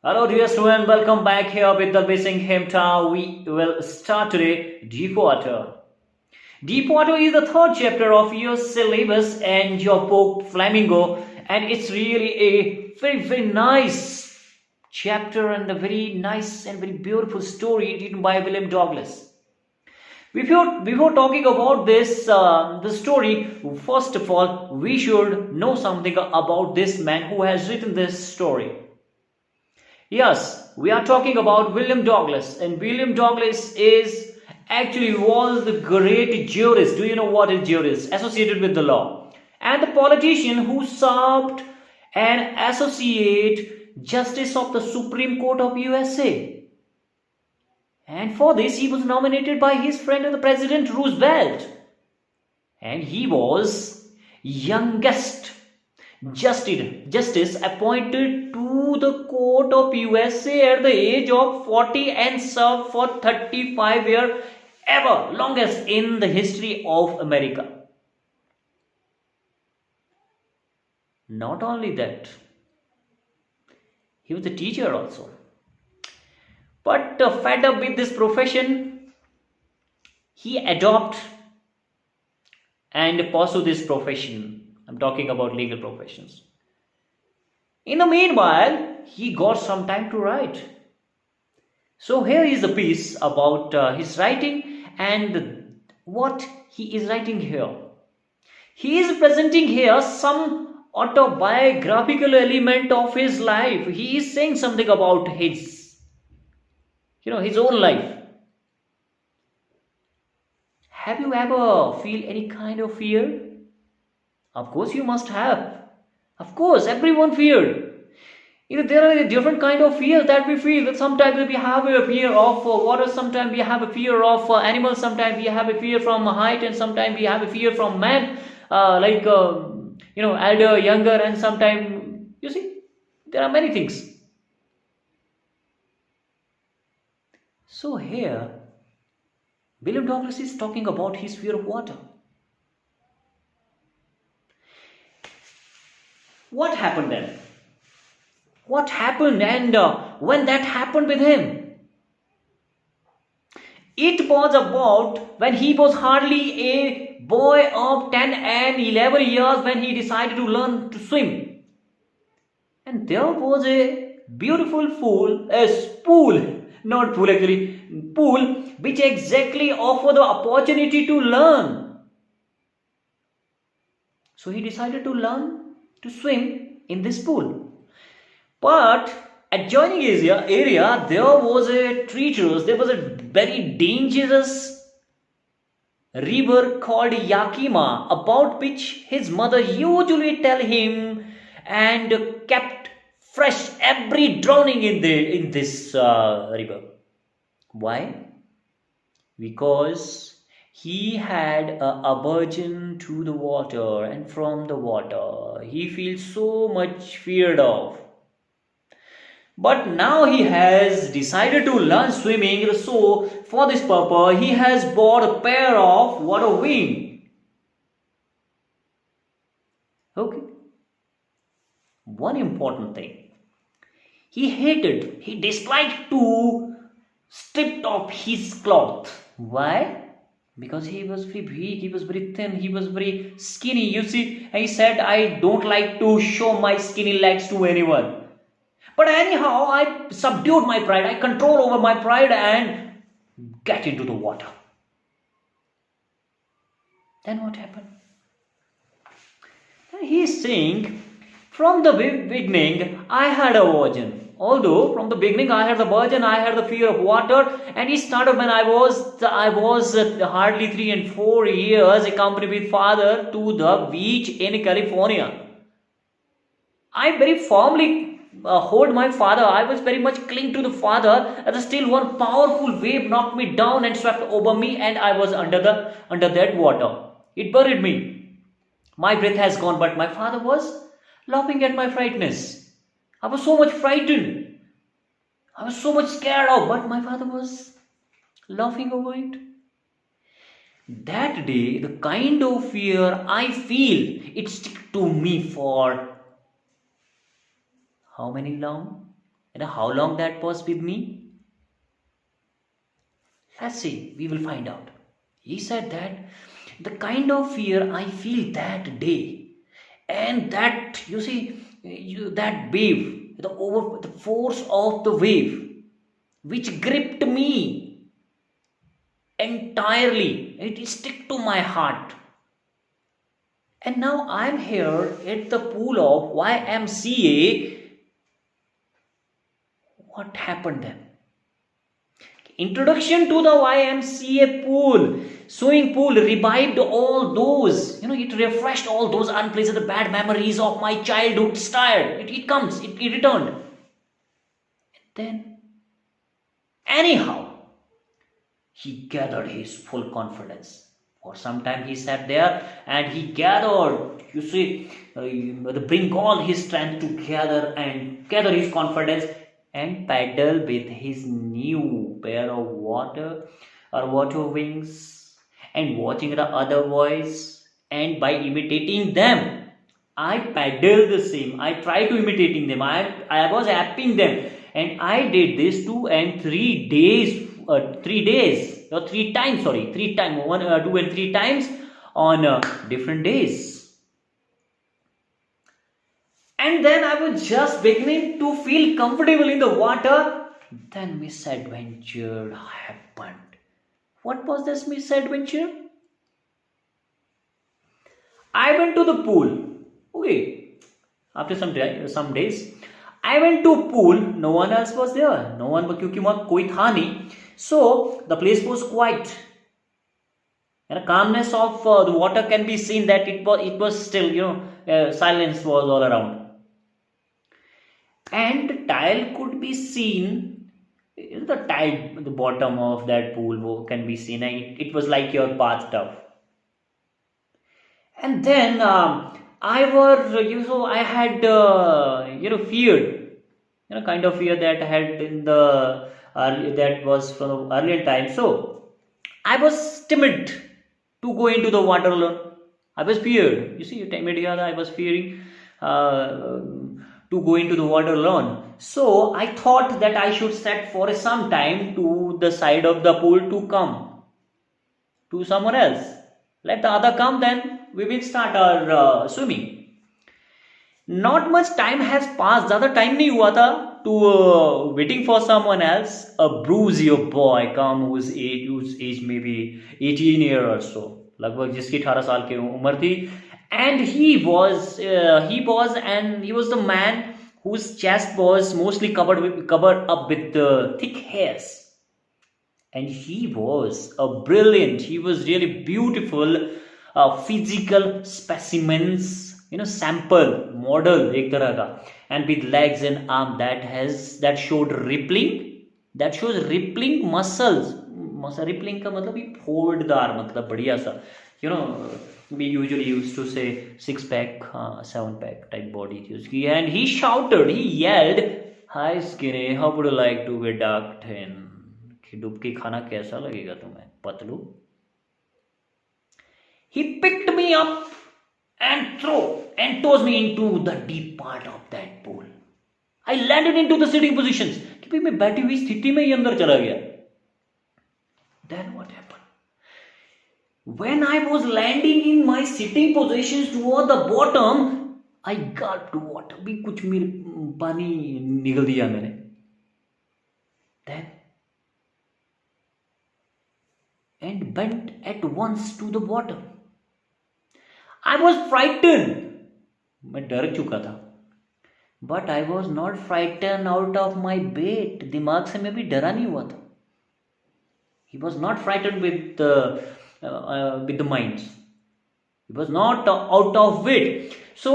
Hello, dear student. Welcome back here with the Missing Hemta. We will start today Deepwater. Deepwater is the third chapter of your syllabus and your book Flamingo, and it's really a very nice chapter and a very nice and very beautiful story written by William Douglas. Before talking about the story, first of all, we should know something about this man who has written this story. Yes, we are talking about William Douglas, and William Douglas is actually was the great jurist. Do you know what is jurist? Associated with the law, and the politician who served an associate justice of the Supreme Court of USA. And for this, he was nominated by his friend the President Roosevelt, and he was youngest justice appointed to the court of USA at the age of 40 and served for 35 years, ever longest in the history of America. Not only that, he was a teacher also. But fed up with this profession, he adopted and pursue this profession. I'm talking about legal professions. In the meanwhile, he got some time to write. So here is a piece about his writing and what he is writing here. He is presenting here some autobiographical element of his life. He is saying something about his own life. Have you ever feel any kind of fear? Of course you must have. Of course, everyone feared. There are different kind of fears that we feel. That sometimes we have a fear of water, sometimes we have a fear of animals, sometimes we have a fear from height, and sometimes we have a fear from man, elder, younger, and sometimes, you see, there are many things. So here, William Douglas is talking about his fear of water. What happened then? What happened and when that happened with him? It was about when he was hardly a boy of 10 and 11 years when he decided to learn to swim. And there was a beautiful pool which exactly offered the opportunity to learn. So he decided to learn to swim in this pool. But adjoining area there was a very dangerous river called Yakima, about which his mother usually tell him and kept fresh every drowning in this river. Why? Because he had a aversion to the water, and from the water he feels so much feared of. But now he has decided to learn swimming, so for this purpose he has bought a pair of water wings. Okay. One important thing. He disliked to strip off his cloth. Why? Because he was very weak, he was very thin, he was very skinny. You see, he said, I don't like to show my skinny legs to anyone. But anyhow, I subdued my pride, I control over my pride and get into the water. Then what happened? He is saying, from the beginning, I had a virgin. Although from the beginning I had the virgin, I had the fear of water, and it started when I was hardly 3 and 4 years, accompanied with father to the beach in California. I very firmly hold my father. I was very much cling to the father. And still one powerful wave knocked me down and swept over me, and I was under that water. It buried me. My breath has gone, but my father was laughing at my frightness. I was so much frightened. I was so much scared of, but my father was laughing over it. That day, the kind of fear I feel, it stuck to me for how many long? You know how long that was with me? Let's see, we will find out. He said that the kind of fear I feel that day, and that you see, that wave, the force of the wave, which gripped me entirely, it stick to my heart. And now I'm here at the pool of YMCA. What happened then? Introduction to the YMCA pool, swimming pool revived all those, it refreshed all those unpleasant bad memories of my childhood stirred. It returned. And then, anyhow, he gathered his full confidence. For some time he sat there and he gathered, bring all his strength together and gather his confidence and paddle with his new pair of water wings and watching the other boys, and by imitating them I paddled the same. I tried to imitating them. I was apping them, and I did this 2 and 3 days. 3 days or 3 times. Sorry, 3 times. 2 and 3 times on different days. And then I was just beginning to feel comfortable in the water. Then misadventure happened. What was this misadventure? I went to the pool. Okay. After some days, I went to pool. No one else was there. No one, क्योंकि वहाँ कोई था नहीं. So the place was quiet. And the calmness of the water can be seen that it was still, silence was all around. And tile could be seen. The bottom of that pool can be seen. And it was like your bathtub. And then I had feared, kind of fear that I had in that was from earlier time. So I was timid to go into the water alone. I was feared. You see, I was fearing to go into the water alone. So I thought that I should set for some time to the side of the pool to come to someone else. Let the other come, then we will start our swimming. Not much time has passed. ज़्यादा time नहीं हुआ था to waiting for someone else. A bruisey boy come whose age maybe 18 years or so. लगभग जिसकी 18 साल की उम्र थी. And he was the man whose chest was mostly covered up with thick hairs. And he was really beautiful physical specimens, sample model एक तरह का, and with legs and arm that showed rippling muscles. Rippling का मतलब ही फोल्डदार, मतलब बढ़िया सा, we usually used to say 6-pack, 7-pack type body थी उसकी. And he yelled, "Hi skinny, how would you like to be ducked in? डुबकी खाना कैसा लगेगा तुम्हें Patlu?" He picked me up and tossed me into the deep part of that pool. I landed into the sitting positions. कि भाई मैं बैठी हुई स्थिति में ही अंदर चला गया. Then what happened? When I was landing in my sitting positions toward the bottom, I gulped water. भी कुछ पानी निगल दिया मैंने. Then and bent at once to the bottom. I was frightened. मैं डर चुका था. But I was not frightened out of my bait. दिमाग से मैं भी डरा नहीं हुआ था. He was not frightened with the minds. He was not out of it. So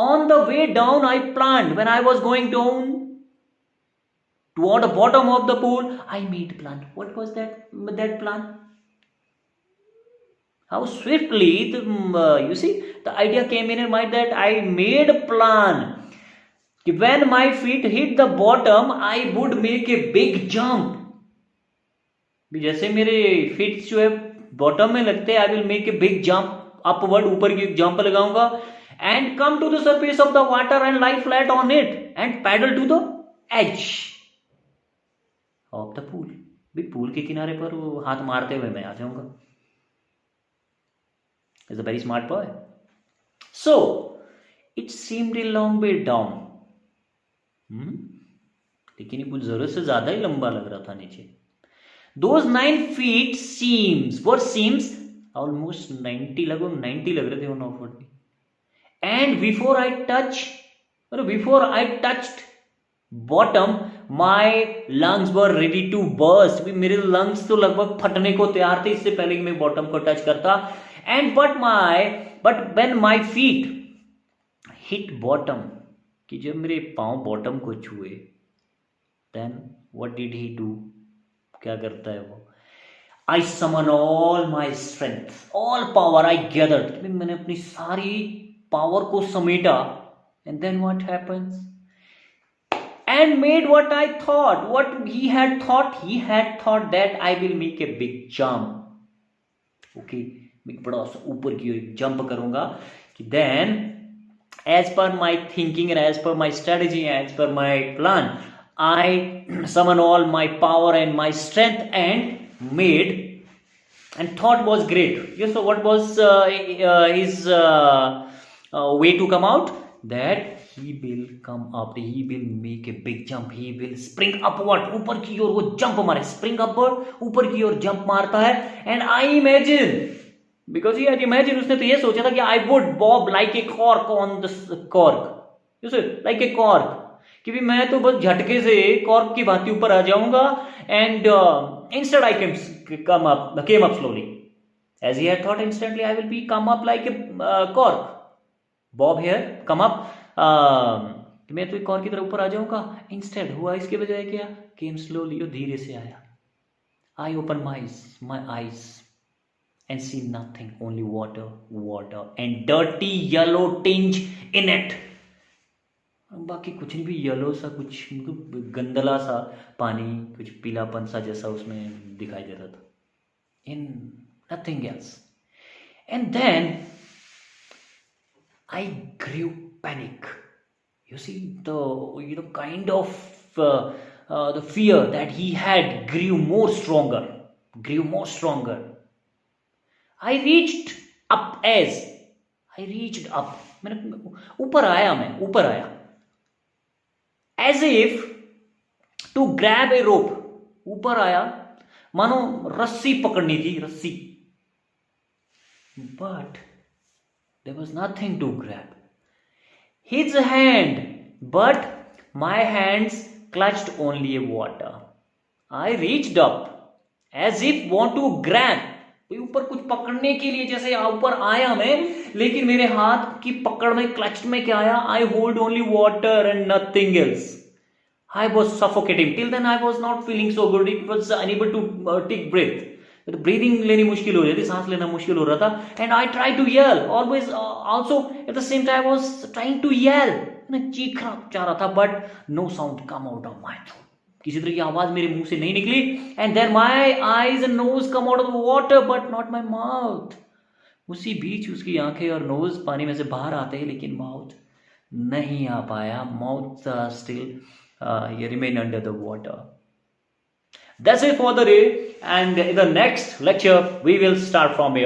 on the way down, I planned. When I was going down toward the bottom of the pool, I made a plan. What was that plan? How swiftly the idea came in mind that I made a plan. When my feet hit the bottom, I would make a big jump. जैसे मेरे feet जो है bottom में लगते हैं, I will make a big jump upward, ऊपर की एक jump लगाऊंगा, and come to the surface of the water and lie flat on it and paddle to the edge. Of the pool. भी पूल के किनारे पर वो हाथ मारते हुए मैं आ जाऊंगा। Is a very smart boy. So it seemed a long way down. लेकिन ये कुछ जरूरत से ज्यादा ही लंबा लग रहा था नीचे। Those 9 feet seems almost 90 लगभग 90 लग रहे थे वो 9 फुट की। And before I touched bottom, my lungs were ready to burst। भी मेरे lungs तो लगभग फटने को तैयार थे इससे पहले कि मैं बॉटम को टच करता। And but when my feet hit bottom, कि जब मेरे पाँव बॉटम को छुए, then what did he do? क्या करता है वो? I summon all my strength, all power I gathered। मैंने अपनी सारी पावर को समेटा। And then what happens? And made what I thought, what he had thought that I will make a big jump। Okay, मैं बड़ा सा ऊपर की ओर jump करूंगा कि then as per my thinking and as per my strategy, as per my plan, I summon all my power and my strength and made, and thought was great. Yes, so what was his way to come out? That he will come up, he will make a big jump, he will spring upward, ऊपर की ओर वो jump मारे, spring upward, ऊपर की ओर jump मारता है। And I imagine, because he had imagined, उसने तो ये सोचा था कि I would bob like a cork on the cork, you see, like a cork, कि भी मैं तो बस झटके से कॉर्क की भांति ऊपर आ जाऊंगा। And instead I came up slowly as he had thought, instantly I will be come up like a cork, bob here, come up, मैं तो एक कॉर्क की तरह ऊपर आ जाऊंगा। इंस्टेड हुआ इसके बजाय क्या? came slowly, वो धीरे से आया। I open my eyes and see nothing, only water and dirty yellow tinge in it। बाकी कुछ नहीं, भी येलो सा कुछ गंदला सा पानी, कुछ पीलापन सा जैसा उसमें दिखाई देता था। In nothing else. And then I grew panic. You see the kind of the fear that he had grew more stronger. I reached up, मैंने ऊपर आया as if to grab a rope, ऊपर आया मानो रस्सी पकड़नी थी, रस्सी। but there was nothing to grab his hand, but my hands clutched only water। I reached up as if want to grab, ऊपर कुछ पकड़ने के लिए जैसे ऊपर आया मैं, लेकिन मेरे हाथ की पकड़ में, क्लच में क्या आया? I hold only water and nothing else. I was suffocating. Till then I was not feeling so good, it was unable to take breath. Breathing लेनी मुश्किल हो रही थी, सांस लेना मुश्किल हो रहा था। And I try to yell always, also at the same time I was trying to yell, मैं चीखना चाह रहा था, but no sound come out of my throat, किसी तरह की आवाज मेरे मुंह से नहीं निकली। And then my eyes and nose come out of the water but not my mouth. उसी बीच उसकी आंखें और नोज पानी में से बाहर आते हैं, लेकिन माउथ नहीं आ पाया। Mouth still remain under the water. That's it for the day, and in the next lecture we will start from here.